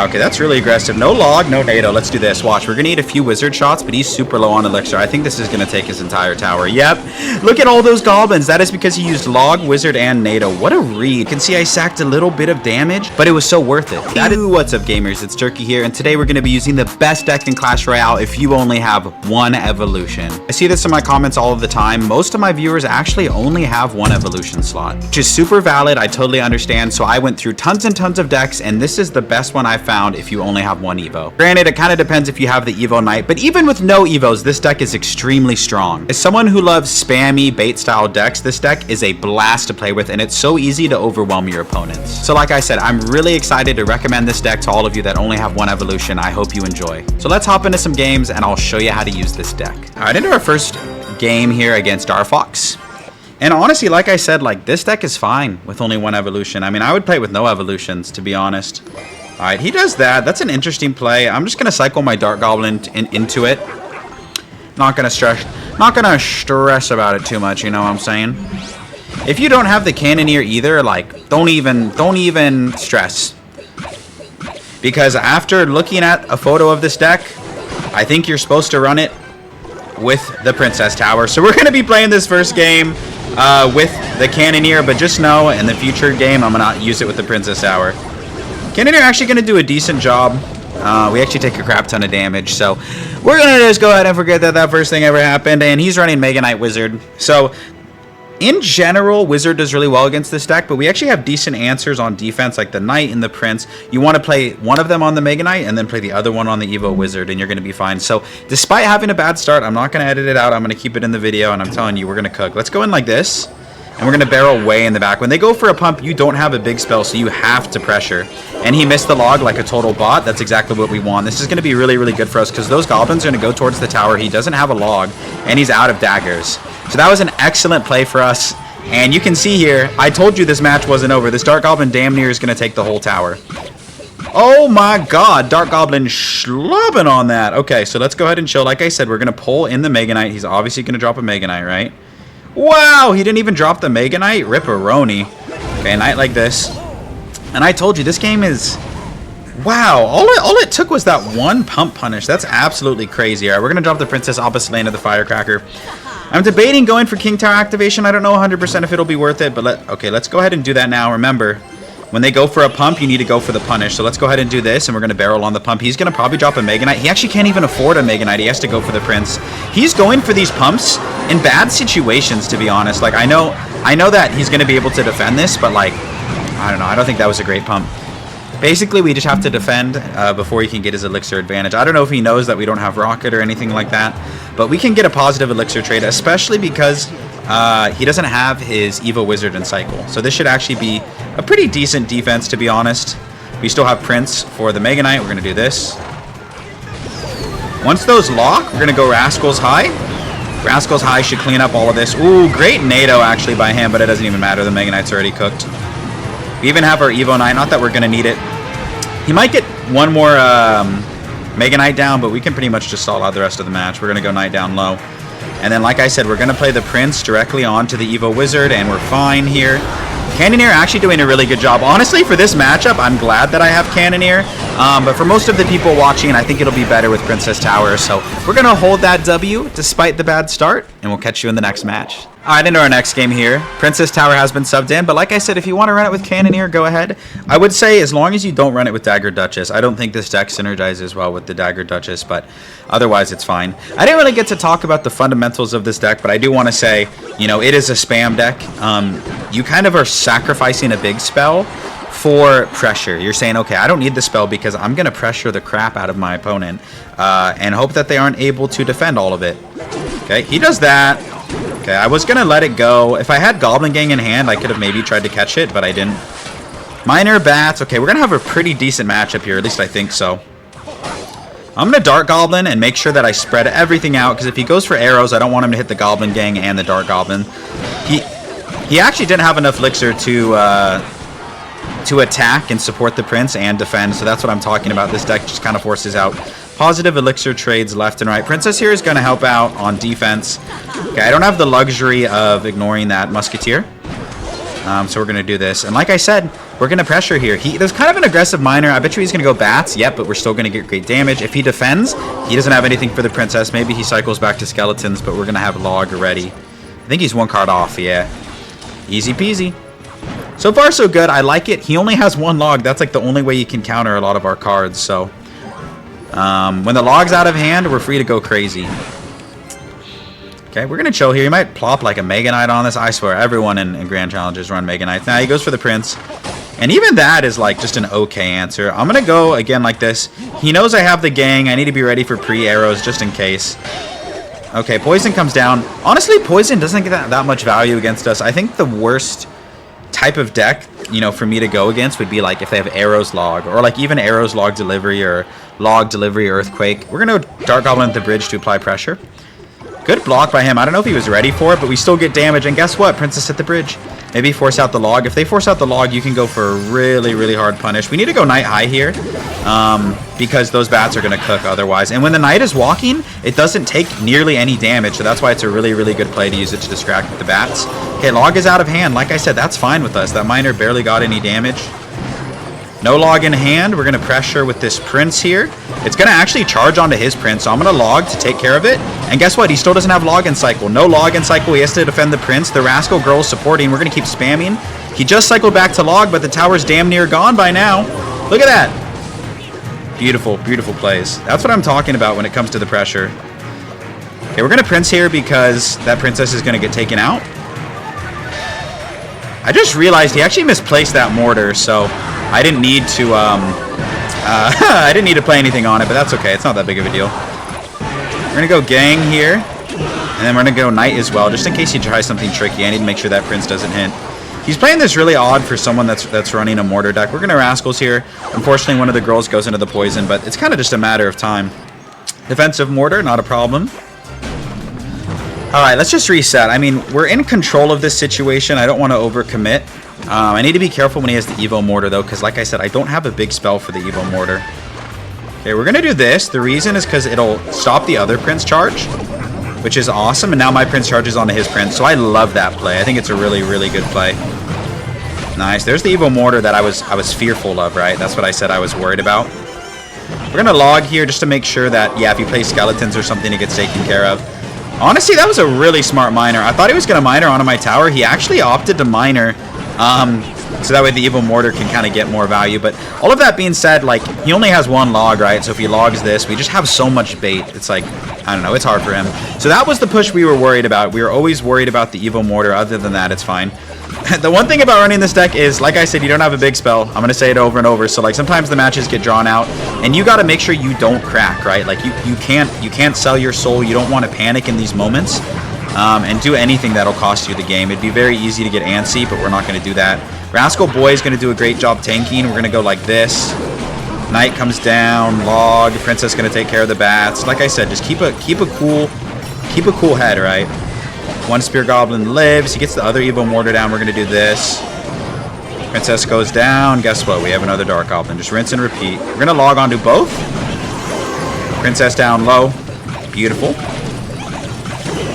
Okay, that's really aggressive. No log, no NATO. Let's do this. Watch, we're going to need a few wizard shots, but he's super low on elixir. I think this is going to take his entire tower. Yep. Look at all those goblins. That is because he used log, wizard, and NATO. What a read. You can see I sacked a little bit of damage, but it was so worth it. What's up, gamers? It's Turkey here, and today we're going to be using the best deck in Clash Royale if you only have one evolution. I see this in my comments all of the time. Most of my viewers actually only have one evolution slot, which is super valid. I totally understand. So I went through tons and tons of decks, and this is the best one I found if you only have one Evo. Granted, it kind of depends if you have the Evo Knight, but even with no Evos, this deck is extremely strong. As someone who loves spammy bait style decks, this deck is a blast to play with, and it's so easy to overwhelm your opponents. So like I said, I'm really excited to recommend this deck to all of you that only have one evolution. I hope you enjoy. So let's hop into some games, and I'll show you how to use this deck. All right, into our first game here against Fox. And honestly, like I said, like this deck is fine with only one evolution. I mean, I would play with no evolutions, to be honest. All right, he does that. That's an interesting play. I'm just gonna cycle my Dark Goblin into it. Not gonna stress about it too much. You know what I'm saying? If you don't have the Cannoneer either, like don't even stress. Because after looking at a photo of this deck, I think you're supposed to run it with the Princess Tower. So we're gonna be playing this first game with the Cannoneer, but just know in the future game I'm gonna use it with the Princess Tower. Cannoneer actually going to do a decent job. We actually take a crap ton of damage, so we're going to just go ahead and forget that that first thing ever happened, and he's running Mega Knight Wizard. So, in general, Wizard does really well against this deck, but we actually have decent answers on defense, like the Knight and the Prince. You want to play one of them on the Mega Knight, and then play the other one on the Evo Wizard, and you're going to be fine. So, despite having a bad start, I'm not going to edit it out. I'm going to keep it in the video, and I'm telling you, we're going to cook. Let's go in like this. And we're going to barrel way in the back. When they go for a pump, you don't have a big spell, so you have to pressure. And he missed the log like a total bot. That's exactly what we want. This is going to be really, really good for us because those goblins are going to go towards the tower. He doesn't have a log, and he's out of daggers. So that was an excellent play for us. And you can see here, I told you this match wasn't over. This Dark Goblin damn near is going to take the whole tower. Oh my god, Dark Goblin schlobbing on that. Okay, so let's go ahead and chill. Like I said, we're going to pull in the Mega Knight. He's obviously going to drop a Mega Knight, right? Wow, he didn't even drop the Mega Knight? Ripperoni. Okay, a Knight like this. And I told you, this game is... Wow, all it took was that one pump punish. That's absolutely crazy. All right, we're going to drop the Princess opposite lane of the Firecracker. I'm debating going for King Tower activation. I don't know 100% if it'll be worth it, but let's go ahead and do that now. Remember, when they go for a pump, you need to go for the punish. So let's go ahead and do this, and we're going to barrel on the pump. He's going to probably drop a Mega Knight. He actually can't even afford a Mega Knight. He has to go for the Prince. He's going for these pumps in bad situations, to be honest. Like, I know that he's going to be able to defend this, but, like, I don't know. I don't think that was a great pump. Basically, we just have to defend before he can get his elixir advantage. I don't know if he knows that we don't have rocket or anything like that, but we can get a positive elixir trade, especially because he doesn't have his Evo Wizard and Cycle. So this should actually be a pretty decent defense, to be honest. We still have Prince for the Mega Knight. We're going to do this. Once those lock, we're going to go Rascal's High. Rascal's High should clean up all of this. Ooh, great NATO actually by him, but it doesn't even matter. The Mega Knight's already cooked. We even have our Evo Knight. Not that we're going to need it. He might get one more Mega Knight down, but we can pretty much just stall out the rest of the match. We're going to go Knight down low. And then, like I said, we're going to play the Prince directly onto the Evo Wizard, and we're fine here. Cannoneer actually doing a really good job. Honestly, for this matchup, I'm glad that I have Cannoneer. But for most of the people watching, I think it'll be better with Princess Tower. So we're going to hold that W despite the bad start, and we'll catch you in the next match. All right, into our next game here. Princess Tower has been subbed in, but like I said, if you want to run it with Cannoneer, go ahead. I would say as long as you don't run it with Dagger Duchess. I don't think this deck synergizes well with the Dagger Duchess, but otherwise it's fine. I didn't really get to talk about the fundamentals of this deck, but I do want to say, you know, it is a spam deck. You kind of are sacrificing a big spell for pressure. You're saying, okay, I don't need the spell because I'm going to pressure the crap out of my opponent and hope that they aren't able to defend all of it. Okay, he does that. Okay, I was going to let it go. If I had Goblin Gang in hand, I could have maybe tried to catch it, but I didn't. Minor Bats. Okay, we're going to have a pretty decent matchup here. At least I think so. I'm going to Dark Goblin and make sure that I spread everything out, because if he goes for arrows, I don't want him to hit the Goblin Gang and the Dark Goblin. He actually didn't have enough elixir to attack and support the Prince and defend, so that's what I'm talking about. This deck just kind of forces out positive elixir trades left and right. Princess here is going to help out on defense. Okay, I don't have the luxury of ignoring that Musketeer. So we're going to do this. And like I said, we're going to pressure here. There's kind of an aggressive miner. I bet you he's going to go bats. Yep, but we're still going to get great damage. If he defends, he doesn't have anything for the princess. Maybe he cycles back to skeletons, but we're going to have log already. I think he's one card off, yeah. Easy peasy. So far, so good. I like it. He only has one log. That's like the only way you can counter a lot of our cards. So when the log's out of hand, we're free to go crazy. Okay, we're going to chill here. He might plop like a Mega Knight on this. I swear, everyone in Grand Challenges run Mega Knights. Now he goes for the Prince. And even that is like just an okay answer. I'm going to go again like this. He knows I have the gang. I need to be ready for pre-arrows just in case. Okay, Poison comes down. Honestly, Poison doesn't get that much value against us. I think the worst type of deck, you know, for me to go against would be like if they have Arrows Log. Or like even Arrows Log Delivery or Log Delivery Earthquake. We're going to Dark Goblin at the bridge to apply pressure. Good block by him. I don't know if he was ready for it, but we still get damage. And guess what? Princess at the bridge. Maybe force out the log. If they force out the log, you can go for a really, really hard punish. We need to go Knight High here because those bats are going to cook otherwise. And when the Knight is walking, it doesn't take nearly any damage. So that's why it's a really, really good play to use it to distract the bats. Okay, log is out of hand. Like I said, that's fine with us. That miner barely got any damage. No log in hand. We're going to pressure with this Prince here. It's going to actually charge onto his Prince, so I'm going to log to take care of it. And guess what? He still doesn't have log in cycle. No log in cycle. He has to defend the Prince. The Rascal Girl's supporting. We're going to keep spamming. He just cycled back to log, but the tower's damn near gone by now. Look at that. Beautiful, beautiful plays. That's what I'm talking about when it comes to the pressure. Okay, we're going to Prince here because that Princess is going to get taken out. I just realized he actually misplaced that mortar, so I didn't need to I didn't need to play anything on it, but that's okay. It's not that big of a deal. We're gonna go gang here, and then we're gonna go Knight as well, just in case he tries something tricky. I need to make sure that Prince doesn't hit. He's playing this really odd for someone that's running a mortar deck. We're gonna Rascals here. Unfortunately, one of the girls goes into the poison, but it's kind of just a matter of time. Defensive mortar, not a problem. All right, let's just reset. I mean, we're in control of this situation. I don't want to overcommit. I need to be careful when he has the Evo Mortar, though, because like I said, I don't have a big spell for the Evo Mortar. Okay, we're going to do this. The reason is because it'll stop the other Prince charge, which is awesome. And now my Prince charges onto his Prince, so I love that play. I think it's a really, really good play. Nice. There's the Evo Mortar that I was fearful of, right? That's what I said I was worried about. We're going to log here just to make sure that, yeah, if you play Skeletons or something, it gets taken care of. Honestly, that was a really smart miner. I thought he was going to miner onto my tower. He actually opted to miner, so that way the Evil Mortar can kind of get more value. But all of that being said, like, he only has one log, right? So if he logs this, we just have so much bait. It's like, I don't know, it's hard for him. So that was the push we were worried about. We were always worried about the Evil Mortar. Other than that, it's fine. The one thing about running this deck is, like I said, you don't have a big spell. I'm going to say it over and over. So, like, sometimes the matches get drawn out, and you got to make sure you don't crack, right? Like, you can't sell your soul. You don't want to panic in these moments and do anything that'll cost you the game. It'd be very easy to get antsy, but we're not going to do that. Rascal Boy is going to do a great job tanking. We're going to go like this. Knight comes down, log. Princess going to take care of the bats. Like I said, just keep a cool head, right? One Spear Goblin lives. He gets the other Evo Mortar down. We're going to do this. Princess goes down. Guess what? We have another Dark Goblin. Just rinse and repeat. We're going to log onto both. Princess down low. Beautiful.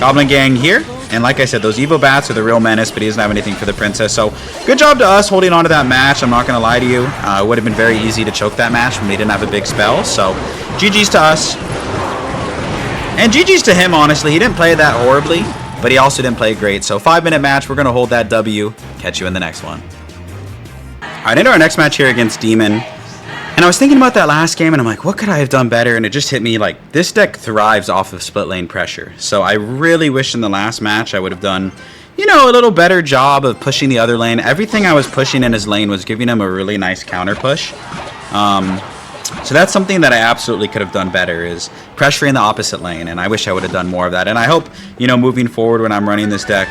Goblin gang here. And like I said, those Evo Bats are the real menace, but he doesn't have anything for the Princess. So good job to us holding on to that match. I'm not going to lie to you. It would have been very easy to choke that match when we didn't have a big spell. So GG's to us. And GG's to him, honestly. He didn't play that horribly, but he also didn't play great. So 5-minute match. We're going to hold that W. Catch you in the next one. All right, into our next match here against Demon. And I was thinking about that last game, and I'm like, what could I have done better? And it just hit me like, this deck thrives off of split lane pressure. So I really wish in the last match I would have done, you know, a little better job of pushing the other lane. Everything I was pushing in his lane was giving him a really nice counter push. So that's something that I absolutely could have done better, is pressuring the opposite lane. And I wish I would have done more of that. And I hope, you know, moving forward when I'm running this deck,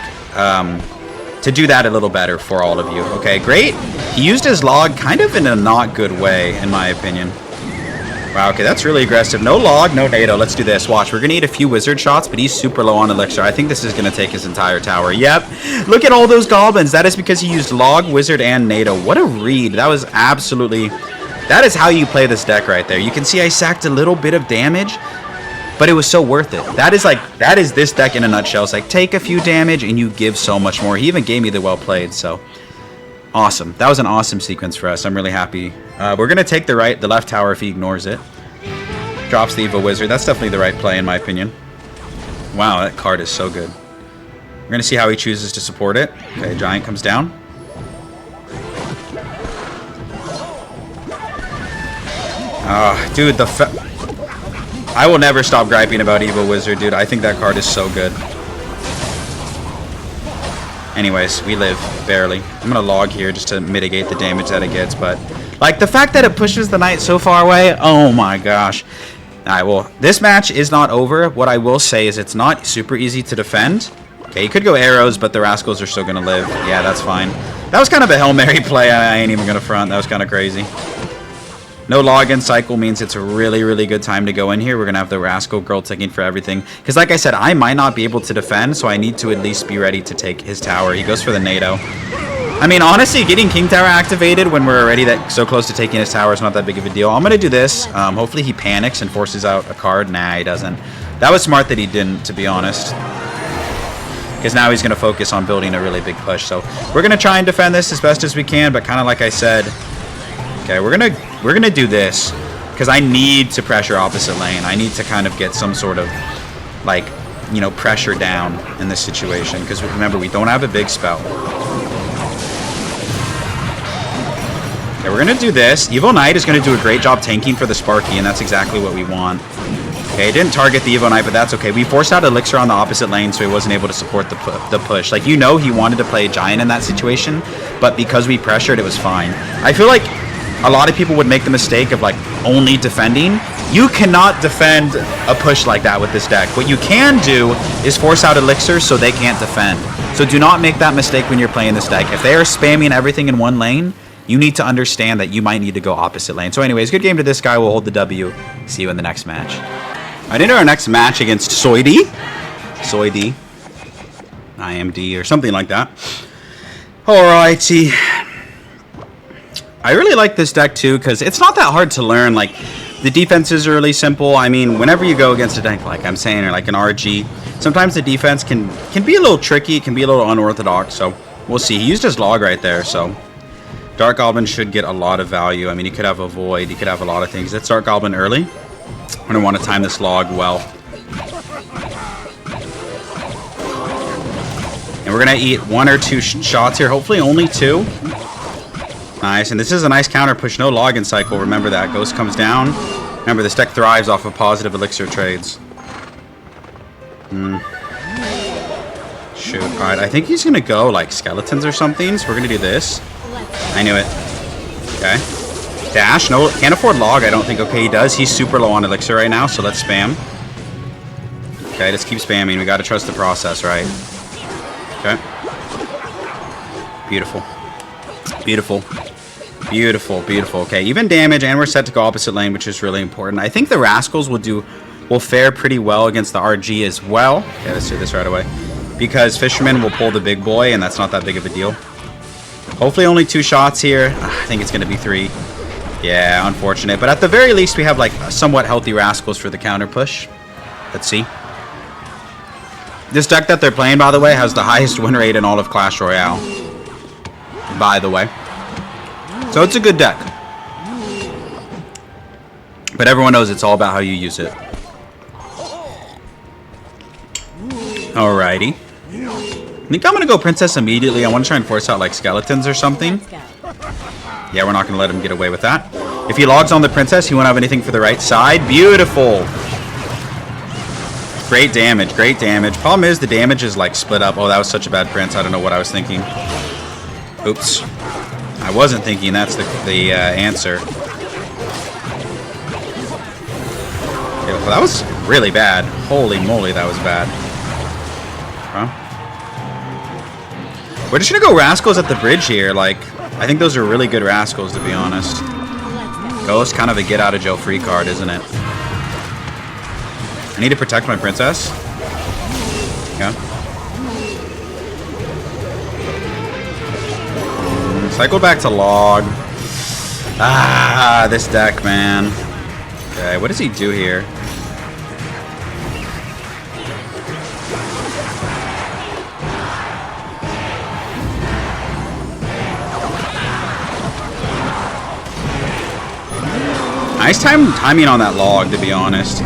to do that a little better for all of you. Okay, great. He used his log kind of in a not good way, in my opinion. Wow, okay, that's really aggressive. No log, no NATO. Let's do this. Watch, we're going to need a few wizard shots, but he's super low on elixir. I think this is going to take his entire tower. Yep. Look at all those goblins. That is because he used log, wizard, and NATO. What a read. That was absolutely... That is how you play this deck right there. You can see I sacked a little bit of damage, but it was so worth it. That is this deck in a nutshell. It's like, take a few damage and you give so much more. He even gave me the well played, so Awesome. That was an awesome sequence for us. I'm really happy. We're going to take the left tower if he ignores it. Drops the Evo Wizard. That's definitely the right play in my opinion. Wow, that card is so good. We're going to see how he chooses to support it. Okay, Giant comes down. Dude, I will never stop griping about Evo Wizard, dude. I think that card is so good. Anyways, we live, barely. I'm gonna log here just to mitigate the damage that it gets, but like the fact that it pushes the knight so far away, oh my gosh. Alright, well, this match is not over. What I will say is it's not super easy to defend. Okay, you could go arrows, but the Rascals are still gonna live. Yeah, that's fine. That was kind of a Hail Mary play, I ain't even gonna front. That was kind of crazy. No login cycle means it's a really, really good time to go in here. We're going to have the Rascal Girl taking for everything. Because like I said, I might not be able to defend, so I need to at least be ready to take his tower. He goes for the NATO. I mean, honestly, getting King Tower activated when we're already so close to taking his tower is not that big of a deal. I'm going to do this. Hopefully he panics and forces out a card. Nah, he doesn't. That was smart that he didn't, to be honest. Because now he's going to focus on building a really big push. So we're going to try and defend this as best as we can, but kind of like I said... Okay, we're gonna do this because I need to pressure opposite lane. I need to kind of get some sort of like, you know, pressure down in this situation because remember we don't have a big spell. Okay, we're gonna do this. Evo Knight is gonna do a great job tanking for the Sparky, and that's exactly what we want. Okay, it didn't target the Evo Knight, but that's okay. We forced out Elixir on the opposite lane, so he wasn't able to support the push. Like, you know, he wanted to play Giant in that situation, but because we pressured, it was fine. I feel like a lot of people would make the mistake of like only defending. You cannot defend a push like that with this deck. What you can do is force out Elixir so they can't defend. So do not make that mistake when you're playing this deck. If they are spamming everything in one lane, you need to understand that you might need to go opposite lane. So anyways, good game to this guy. We'll hold the W. See you in the next match. I did our next match against Soidy. IMD or something like that. Alrighty. I really like this deck too because it's not that hard to learn. Like, the defenses are really simple. I mean, whenever you go against a deck like I'm saying, or like an RG, sometimes the defense can be a little tricky. It can be a little unorthodox. So we'll see. He used his log right there. So Dark Goblin should get a lot of value. I mean, he could have a Void. He could have a lot of things. Let's Dark Goblin early. I'm gonna want to time this log well. And we're gonna eat 1 or 2 shots here. Hopefully only 2. Nice, and this is a nice counter push, no login cycle, remember that. Ghost comes down. Remember, this deck thrives off of positive Elixir trades. Shoot, alright, I think he's gonna go, like, skeletons or something, so we're gonna do this. I knew it. Okay. Dash, no, can't afford log, I don't think. Okay, he does. He's super low on Elixir right now, so let's spam. Okay, let's keep spamming. We gotta trust the process, right? Okay. Beautiful. Beautiful. Beautiful, beautiful. Okay, even damage, and we're set to go opposite lane, which is really important. I think the Rascals will fare pretty well against the RG as well. Okay, let's do this right away. Because Fisherman will pull the big boy, and that's not that big of a deal. Hopefully only 2 shots here. I think it's going to be 3. Yeah, unfortunate. But at the very least, we have like somewhat healthy Rascals for the counter push. Let's see. This deck that they're playing, by the way, has the highest win rate in all of Clash Royale. By the way. So it's a good deck. But everyone knows it's all about how you use it. Alrighty. I think I'm going to go Princess immediately. I want to try and force out like skeletons or something. Yeah, we're not going to let him get away with that. If he logs on the Princess, he won't have anything for the right side. Beautiful. Great damage. Great damage. Problem is the damage is like split up. Oh, that was such a bad Prince. I don't know what I was thinking. Oops. I wasn't thinking that's the answer. Okay, well, that was really bad. Holy moly, that was bad. Huh? We're just gonna go Rascals at the bridge here. Like, I think those are really good Rascals, to be honest. Ghost, kind of a get out of jail free card, isn't it? I need to protect my Princess. Yeah. Cycle back to log. Ah, this deck, man. Okay, what does he do here? Nice timing on that log, to be honest.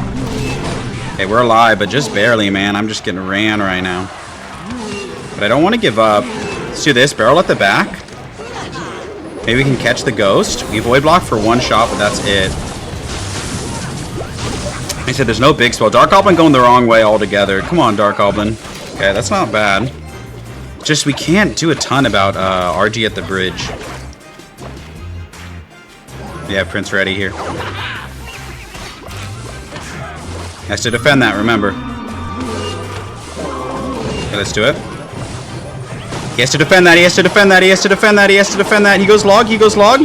Okay, we're alive, but just barely, man. I'm just getting ran right now. But I don't want to give up. Let's do this. Barrel at the back. Maybe we can catch the ghost. We void block for one shot, but that's it. I said there's no big spell. Dark Goblin going the wrong way altogether. Come on, Dark Goblin. Okay, that's not bad. Just we can't do a ton about RG at the bridge. Yeah, Prince ready here. Has to defend that, remember. Okay, let's do it. He has to defend that, he has to defend that, he has to defend that, he has to defend that. He goes log, he goes log.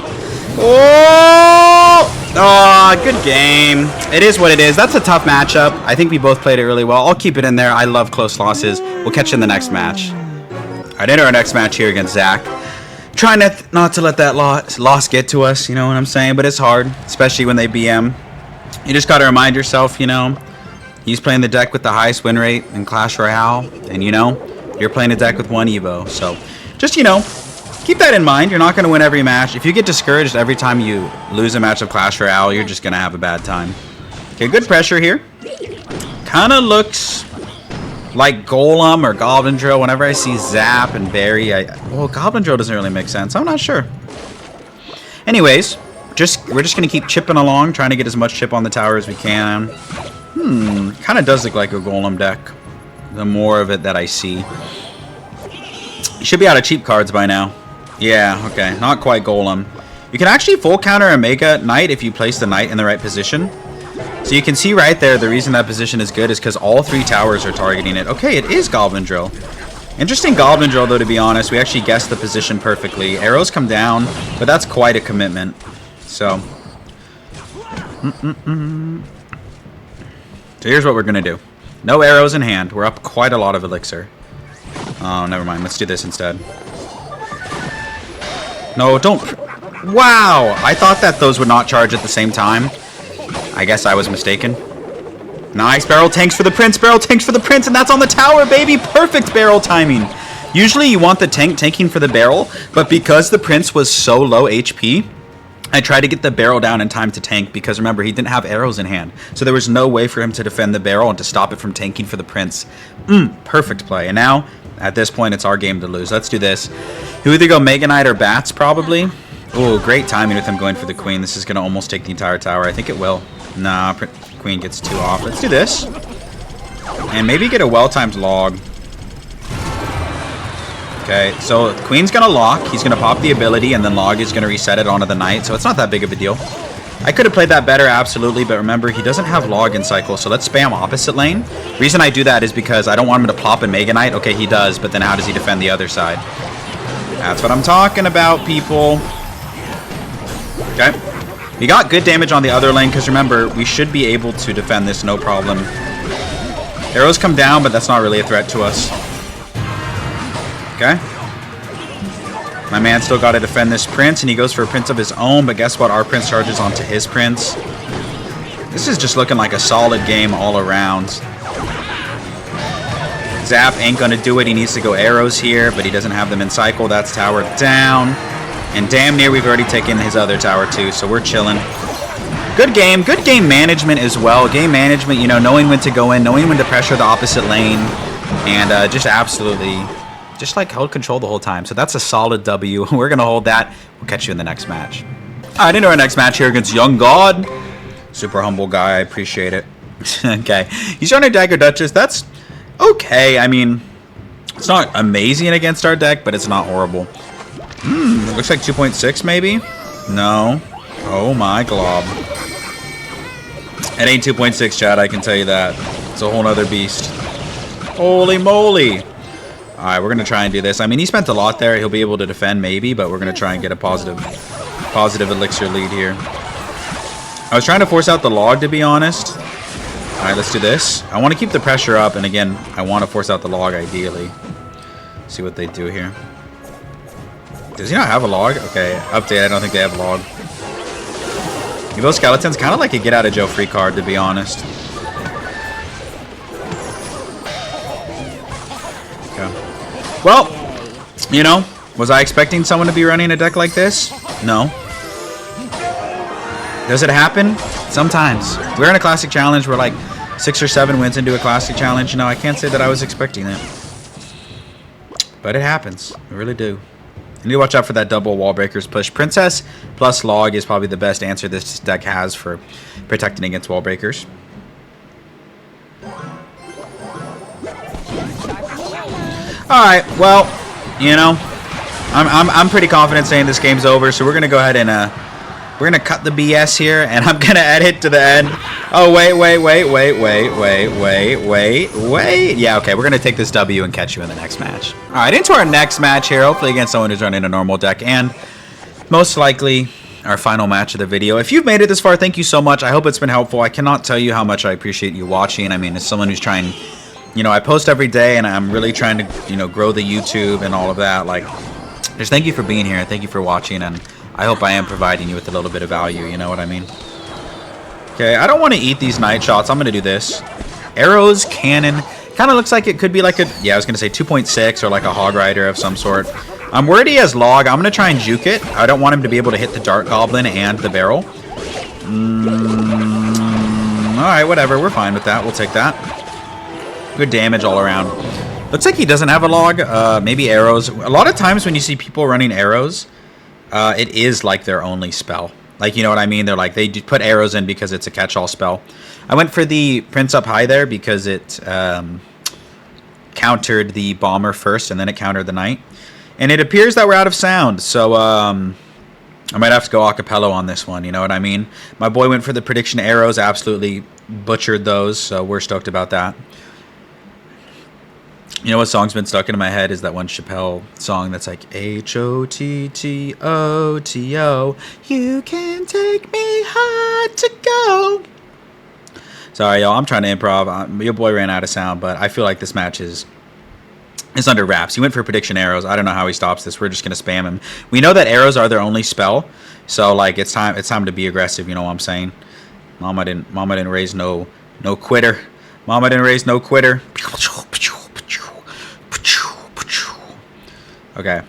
Oh! Oh, good game. It is what it is. That's a tough matchup. I think we both played it really well. I'll keep it in there. I love close losses. We'll catch you in the next match. All right, enter our next match here against Zach. Trying not to let that loss get to us, you know what I'm saying? But it's hard, especially when they BM. You just got to remind yourself, you know, he's playing the deck with the highest win rate in Clash Royale. And, you know, you're playing a deck with 1 Evo. So just, you know, keep that in mind. You're not going to win every match. If you get discouraged every time you lose a match of Clash Royale, you're just going to have a bad time. Okay, good pressure here. Kind of looks like Golem or Goblin Drill. Whenever I see Zap and Berry, well, Goblin Drill doesn't really make sense. I'm not sure. Anyways, we're just going to keep chipping along, trying to get as much chip on the tower as we can. Kind of does look like a Golem deck. The more of it that I see. You should be out of cheap cards by now. Yeah, okay. Not quite Golem. You can actually full counter a Mega Knight if you place the Knight in the right position. So you can see right there, the reason that position is good is because all 3 towers are targeting it. Okay, it is Goblin Drill. Interesting Goblin Drill, though, to be honest. We actually guessed the position perfectly. Arrows come down, but that's quite a commitment. So. So here's what we're going to do. No arrows in hand. We're up quite a lot of elixir. Oh, never mind. Let's do this instead. No, don't. Wow! I thought that those would not charge at the same time. I guess I was mistaken. Nice. Barrel tanks for the Prince. Barrel tanks for the Prince. And that's on the tower, baby. Perfect barrel timing. Usually you want the tanking for the barrel. But because the Prince was so low HP, I tried to get the barrel down in time to tank. Because remember, he didn't have arrows in hand. So there was no way for him to defend the barrel and to stop it from tanking for the Prince. Perfect play. And now, at this point, it's our game to lose. Let's do this. He'll either go Mega Knight or Bats, probably. Oh, great timing with him going for the Queen. This is going to almost take the entire tower. I think it will. Nah, Queen gets 2 off. Let's do this. And maybe get a well-timed log. Okay, so Queen's going to lock. He's going to pop the ability, and then log is going to reset it onto the Knight. So it's not that big of a deal. I could have played that better, absolutely. But remember, he doesn't have log in cycle. So let's spam opposite lane. Reason I do that is because I don't want him to plop a Mega Knight. Okay, he does. But then how does he defend the other side? That's what I'm talking about, people. Okay. We got good damage on the other lane, because remember, we should be able to defend this no problem. Arrows come down, but that's not really a threat to us. Okay. My man still got to defend this Prince, and he goes for a Prince of his own, but guess what? Our Prince charges onto his Prince. This is just looking like a solid game all around. Zap ain't going to do it. He needs to go arrows here, but he doesn't have them in cycle. That's tower down. And damn near we've already taken his other tower too, so we're chilling. Good game management as well. Game management, you know, knowing when to go in, knowing when to pressure the opposite lane, and just absolutely, just like hold control the whole time. So that's a solid W. We're going to hold that. We'll catch you in the next match. All right, into our next match here against Young God. Super humble guy, I appreciate it. Okay, he's running Dagger Duchess. That's okay. I mean, it's not amazing against our deck, but it's not horrible. Looks like 2.6 maybe? No. Oh my glob. It ain't 2.6, Chad, I can tell you that. It's a whole nother beast. Holy moly. Alright, we're going to try and do this. I mean, he spent a lot there. He'll be able to defend maybe, but we're going to try and get a positive elixir lead here. I was trying to force out the log, to be honest. Alright, let's do this. I want to keep the pressure up, and again, I want to force out the log ideally. See what they do here. Does he not have a log? Okay, update. I don't think they have a log. Evo Skeleton's kind of like a get out of jail free card, to be honest. Okay. Well, you know, was I expecting someone to be running a deck like this? No. Does it happen? Sometimes. We're in a classic challenge. We're like 6 or 7 wins into a classic challenge. You know, I can't say that I was expecting it. But it happens. I really do. You need to watch out for that double wall breakers push. Princess plus log is probably the best answer this deck has for protecting against wall breakers. Alright, well, you know, I'm pretty confident saying this game's over, so we're gonna go ahead and we're gonna cut the BS here, and I'm gonna edit to the end. Oh wait. Yeah, okay, we're gonna take this W and catch you in the next match. Alright, into our next match here, hopefully against someone who's running a normal deck, and most likely our final match of the video. If you've made it this far, thank you so much. I hope it's been helpful. I cannot tell you how much I appreciate you watching. I mean, as someone who's trying, you know, I post every day, and I'm really trying to, you know, grow the YouTube and all of that. Like, just thank you for being here. Thank you for watching, and I hope I am providing you with a little bit of value. You know what I mean? Okay, I don't want to eat these night shots. I'm going to do this. Arrows, cannon. Kind of looks like it could be like a, yeah, I was going to say 2.6 or like a hog rider of some sort. I'm worried he has log. I'm going to try and juke it. I don't want him to be able to hit the dart goblin and the barrel. Alright, whatever. We're fine with that. We'll take that. Good damage all around. Looks like he doesn't have a log. Maybe arrows. A lot of times when you see people running arrows, it is like their only spell. Like, you know what I mean? They're like, they put arrows in because it's a catch-all spell. I went for the Prince up high there because it countered the bomber first, and then it countered the knight. And it appears that we're out of sound, so I might have to go acapella on this one, you know what I mean? My boy went for the prediction arrows, absolutely butchered those, so we're stoked about that. You know what song's been stuck into my head is that one Chappelle song that's like H-O-T-T-O-T-O, you can take me high to go. Sorry, y'all, I'm trying to improv. Your boy ran out of sound, but I feel like this match is under wraps. He went for prediction arrows. I don't know how he stops this. We're just gonna spam him. We know that arrows are their only spell, so like it's time to be aggressive. You know what I'm saying? Mama didn't raise no quitter. Mama didn't raise no quitter. Okay.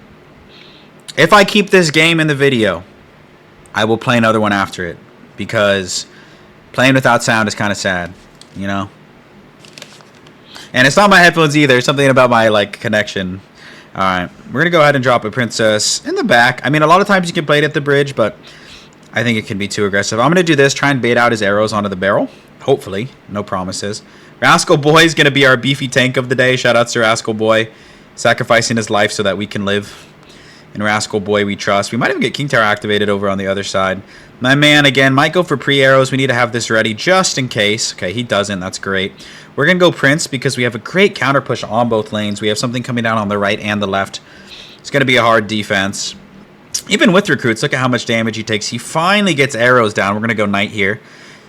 If I keep this game in the video, I will play another one after it, because playing without sound is kind of sad, you know? And it's not my headphones either. Something about my, like, connection. All right. We're going to go ahead and drop a princess in the back. I mean, a lot of times you can play it at the bridge, but I think it can be too aggressive. I'm going to do this, try and bait out his arrows onto the barrel. Hopefully. No promises. Rascal Boy is going to be our beefy tank of the day. Shout outs to Rascal Boy. Sacrificing his life so that we can live. In Rascal Boy we trust. We might even get King Tower activated over on the other side. My man, again, might go for pre-arrows. We need to have this ready just in case. Okay, he doesn't. That's great. We're going to go Prince because we have a great counter push on both lanes. We have something coming down on the right and the left. It's going to be a hard defense. Even with recruits, look at how much damage he takes. He finally gets arrows down. We're going to go Knight here.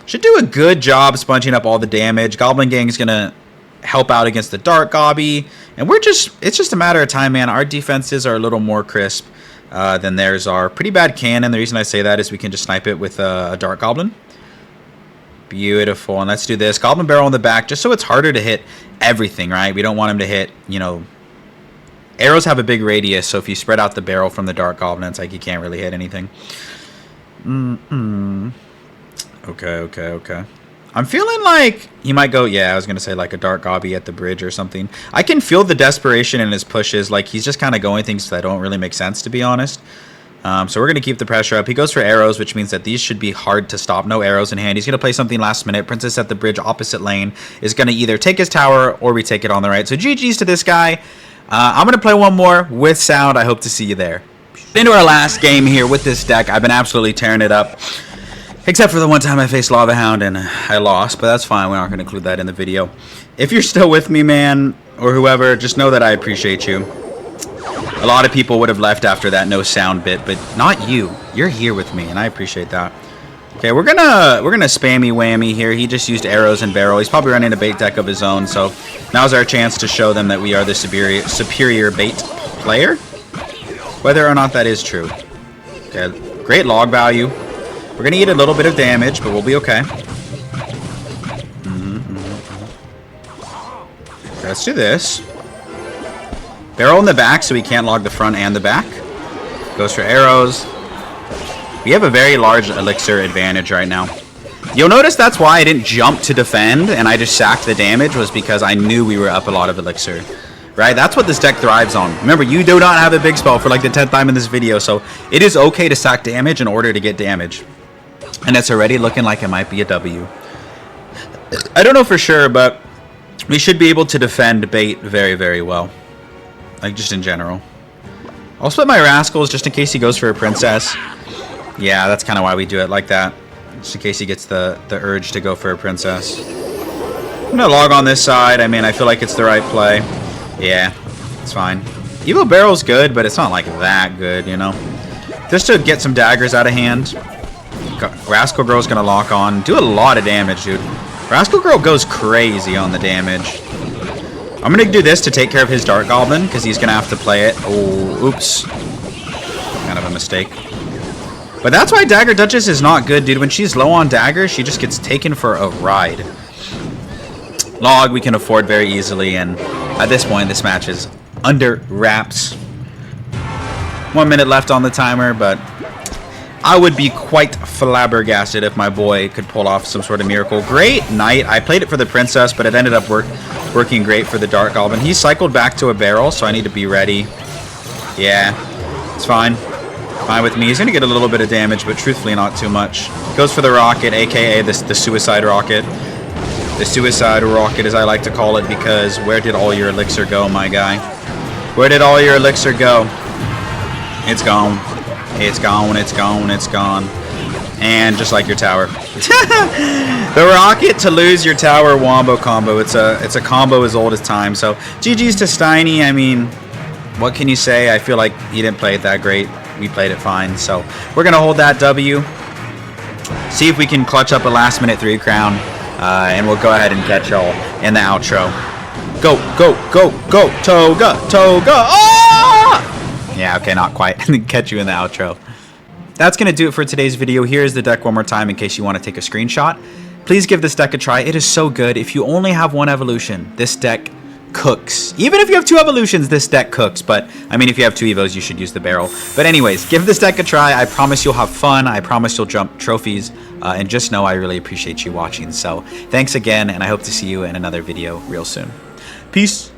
Should do a good job sponging up all the damage. Goblin Gang is going to help out against the Dart Gobby. And it's just a matter of time, man. Our defenses are a little more crisp than theirs are. Pretty bad cannon. The reason I say that is we can just snipe it with a Dart Goblin. Beautiful. And let's do this. Goblin Barrel in the back, just so it's harder to hit everything, right? We don't want him to hit, you know... Arrows have a big radius, so if you spread out the barrel from the Dart Goblin, it's like you can't really hit anything. Okay. I'm feeling like he might go, yeah, I was going to say like a Dart Gobby at the bridge or something. I can feel the desperation in his pushes. Like he's just kind of going things that don't really make sense, to be honest. So we're going to keep the pressure up. He goes for arrows, which means that these should be hard to stop. No arrows in hand. He's going to play something last minute. Princess at the bridge, opposite lane, is going to either take his tower or retake it on the right. So GG's to this guy. I'm going to play one more with sound. I hope to see you there. Into our last game here with this deck. I've been absolutely tearing it up. Except for the one time I faced Lava Hound and I lost, but that's fine. We aren't going to include that in the video. If you're still with me, man, or whoever, just know that I appreciate you. A lot of people would have left after that no sound bit, but not you. You're here with me, and I appreciate that. Okay, we're gonna spammy whammy here. He just used arrows and barrel. He's probably running a bait deck of his own, so now's our chance to show them that we are the superior bait player. Whether or not that is true. Okay, great log value. We're going to eat a little bit of damage, but we'll be okay. Okay, let's do this. Barrel in the back so he can't log the front and the back. Goes for arrows. We have a very large elixir advantage right now. You'll notice that's why I didn't jump to defend and I just sacked the damage, was because I knew we were up a lot of elixir. Right? That's what this deck thrives on. Remember, you do not have a big spell for like the 10th time in this video, so it is okay to sack damage in order to get damage. And it's already looking like it might be a W. I don't know for sure, but we should be able to defend bait very, very well. Like, just in general. I'll split my Rascals just in case he goes for a Princess. Yeah, that's kind of why we do it like that. Just in case he gets the urge to go for a Princess. I'm going to log on this side. I mean, I feel like it's the right play. Yeah, it's fine. Evil Barrel's good, but it's not like that good, you know. Just to get some daggers out of hand. Rascal Girl's gonna lock on. Do a lot of damage, dude. Rascal Girl goes crazy on the damage. I'm gonna do this to take care of his Dark Goblin, because he's gonna have to play it. Oh, oops. Kind of a mistake. But that's why Dagger Duchess is not good, dude. When she's low on daggers, she just gets taken for a ride. Log we can afford very easily, and at this point, this match is under wraps. 1 minute left on the timer, but I would be quite flabbergasted if my boy could pull off some sort of miracle. Great Knight. I played it for the Princess, but it ended up working great for the Dark Goblin. He cycled back to a barrel, so I need to be ready. Yeah, it's fine. Fine with me. He's going to get a little bit of damage, but truthfully not too much. Goes for the rocket, a.k.a. the Suicide Rocket. The Suicide Rocket, as I like to call it, because where did all your elixir go, my guy? Where did all your elixir go? It's gone. It's gone, it's gone, it's gone. And just like your tower. The rocket to lose your tower wombo combo. It's a combo as old as time. So GG's to Steiny. I mean, what can you say? I feel like he didn't play it that great. We played it fine. So we're going to hold that W. See if we can clutch up a last minute 3 crown. And we'll go ahead and catch y'all in the outro. Go, go, go, go, Toga, Toga. Oh! Yeah, okay, not quite. Catch you in the outro. That's going to do it for today's video. Here's the deck one more time in case you want to take a screenshot. Please give this deck a try. It is so good. If you only have 1 evolution, this deck cooks. Even if you have 2 evolutions, this deck cooks. But, I mean, if you have 2 evos, you should use the barrel. But anyways, give this deck a try. I promise you'll have fun. I promise you'll jump trophies. And just know I really appreciate you watching. So, thanks again, and I hope to see you in another video real soon. Peace.